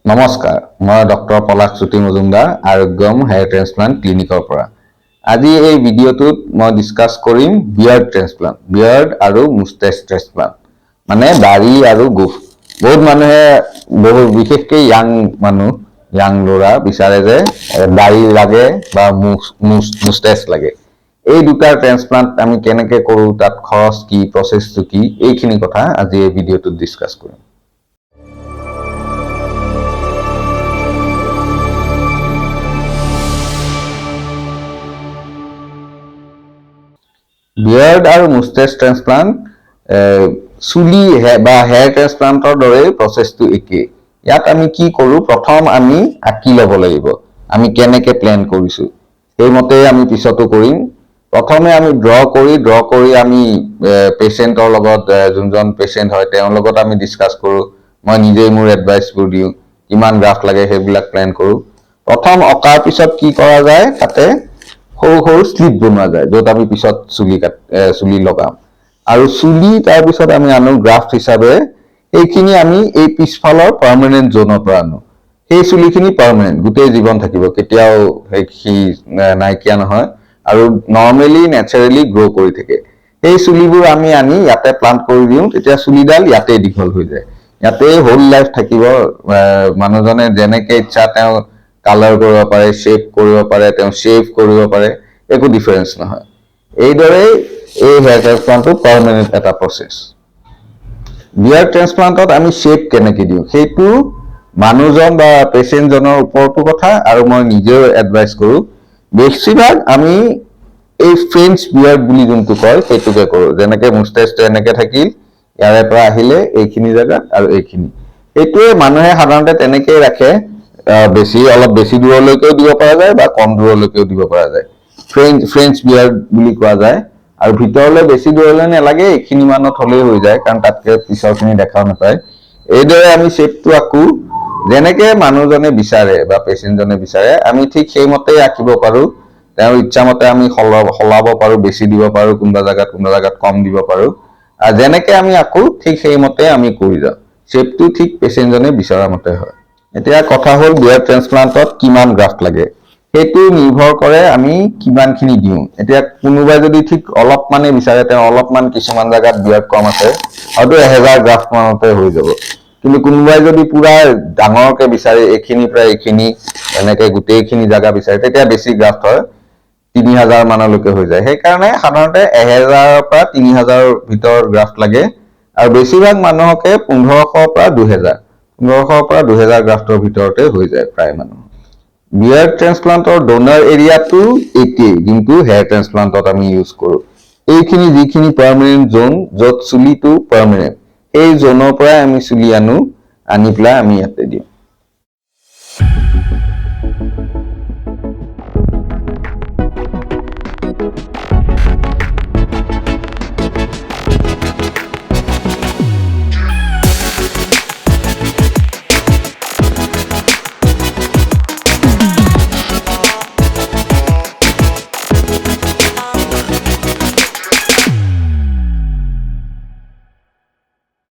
নমস্কাৰ, মই ডক্টৰ পলাশ জ্যোতি মজুমদাৰ আৰোগ্যম hair transplant ক্লিনিকৰ পৰা। আজি এই ভিডিঅ'টোত মই ডিছকাছ কৰিম বিয়াৰ্ড ট্ৰেন্সপ্লান্ট, বিয়াৰ্ড আৰু মুষ্টেচ ট্ৰেন্সপ্লান্ট, মানে দাড়ি আৰু গোফ। বহুত মানুহে বিশেষকৈ ইয়াং ল'ৰা বিচাৰে যে দাড়ি লাগে বা মুষ্টেচ লাগে। এই দুটাৰ ট্ৰেন্সপ্লান্ট আমি কেনেকৈ কৰোঁ, তাত খৰচ কি, প্ৰচেছটো কি, এইখিনি কথা আজি এই ভিডিঅ'টোত ডিছকাছ কৰিম। বিয়াৰ্ড আৰু মুষ্টেচ ট্ৰেন্সপ্লান্ট চুলি বা হেয়াৰ ট্ৰেন্সপ্লান্টৰ দৰে প্ৰচেছটো একেই। ইয়াত আমি কি কৰোঁ, প্ৰথম আমি আঁকি ল'ব লাগিব আমি কেনেকৈ প্লেন কৰিছোঁ, সেইমতে আমি পিছতো কৰিম। প্ৰথমে আমি ড্ৰ কৰি আমি পেচেণ্টৰ লগত, যোনজন পেচেণ্ট হয় তেওঁৰ লগত আমি ডিছকাছ কৰোঁ। মই নিজেই মোৰ এডভাইচবোৰ দিওঁ, কিমান গ্ৰাফ লাগে সেইবিলাক প্লেন কৰোঁ। প্ৰথম অঁকাৰ পিছত কি কৰা যায়, তাতে সৰু সৰু শ্লিপ বনোৱা যায়, য'ত আমি পিছত চুলি লগাম। আৰু চুলি তাৰপিছত আমি আনো গ্ৰাফ্ট হিচাপে। সেইখিনি আমি এই পিছফালৰ পাৰ্মানেণ্ট জ'নৰ পৰা আনো। সেই চুলিখিনি পাৰ্মানেণ্ট, গোটেই জীৱন থাকিব, কেতিয়াও সেই নাইকিয়া নহয় আৰু নৰ্মেলি নেচাৰেলি গ্ৰ' কৰি থাকে। সেই চুলিবোৰ আমি আনি ইয়াতে প্লান্ট কৰি দিওঁ, তেতিয়া চুলিডাল ইয়াতেই দীঘল হৈ যায়, ইয়াতেই হোল লাইফ থাকিব। মানুহজনে যেনেকৈ ইচ্ছা তেওঁ কালাৰ কৰিব পাৰে, শ্বেপ কৰিব পাৰে, তেওঁ শ্বেভ কৰিব পাৰে, একো ডিফাৰেঞ্চ নহয়। এইদৰেই এই হেয়াৰ ট্ৰেন্সপ্লান্টটো পাৰ্মানেণ্ট এটা প্ৰচেছ। বিয়াৰ্ড ট্ৰেন্সপ্লান্টত আমি শ্বেপ কেনেকৈ দিওঁ, সেইটো মানুহজন বা পেচেণ্টজনৰ ওপৰতো কথা, আৰু মই নিজেও এডভাইচ কৰোঁ। বেছিভাগ আমি এই ফ্ৰেঞ্চ বিয়াৰ্ড বুলি যোনটো কয় সেইটোকে কৰোঁ। যেনেকৈ মুষ্টেচটো এনেকৈ থাকিল, ইয়াৰে পৰা আহিলে এইখিনি জেগাত আৰু এইখিনি, সেইটোৱে মানুহে সাধাৰণতে তেনেকেই ৰাখে। অলপ বেছি দূৰলৈকেও দিব পৰা যায় বা কম দূৰলৈকেও দিব পৰা যায়। ফ্ৰেঞ্চ বিয়াৰ্ড বুলি কোৱা যায়। আৰু ভিতৰলৈ বেছি দূৰলৈ নালাগে, এইখিনি মানত হ'লেই হৈ যায়, কাৰণ তাতকৈ পিছৰখিনি দেখাও নাপায়। এইদৰে আমি শ্বেপটো আঁকো, যেনেকৈ মানুহজনে বিচাৰে বা পেচেণ্টজনে বিচাৰে আমি ঠিক সেইমতেই আঁকিব পাৰোঁ। তেওঁৰ ইচ্ছামতে আমি সলাব পাৰোঁ, বেছি দিব পাৰোঁ, কোনোবা জেগাত কম দিব পাৰোঁ। আৰু যেনেকৈ আমি আঁকো ঠিক সেইমতে আমি কৰি যাওঁ, শ্বেপটো ঠিক পেচেণ্টজনে বিচৰা মতে হয়। এতিয়া কথা হ'ল বিয়াৰ্ড ট্ৰেন্সপ্লান্টত কিমান গ্ৰাফ্ট লাগে, সেইটো নিৰ্ভৰ কৰে আমি কিমানখিনি দিওঁ। এতিয়া কোনোবাই যদি ঠিক অলপমানে বিচাৰে, তেওঁ অলপমান কিছুমান জেগাত বিয়াৰ্ড কম আছে, হয়তো 1000 গ্ৰাফ্ট মানতে হৈ যাব। কিন্তু কোনোবাই যদি পুৰা ডাঙৰকৈ বিচাৰে, এইখিনিৰ পৰা এইখিনি এনেকৈ গোটেইখিনি জেগা বিচাৰে, তেতিয়া বেছি গ্ৰাফ্ট হয়, 3000 মানলৈকে হৈ যায়। সেইকাৰণে সাধাৰণতে 1000ৰ পৰা 3000ৰ ভিতৰত গ্ৰাফ্ট লাগে। আৰু বেছিভাগ মানুহকে 1500ৰ পৰা 2000 গ্ৰাফ্টৰ ভিতৰতে হৈ যায় প্ৰায় মানুহ। বিয়াৰ্ড ট্ৰেন্সপ্লান্টৰ ডোনাৰ এৰিয়াটো একেই যোনটো হেয়াৰ ট্ৰেন্সপ্লান্টত আমি ইউজ কৰোঁ। এইখিনি যিখিনি পাৰ্মানেণ্ট জ'ন, য'ত চুলিটো পাৰ্মানেণ্ট, সেই জ'নৰ পৰাই আমি চুলি আনি পেলাই আমি ইয়াতে দিওঁ।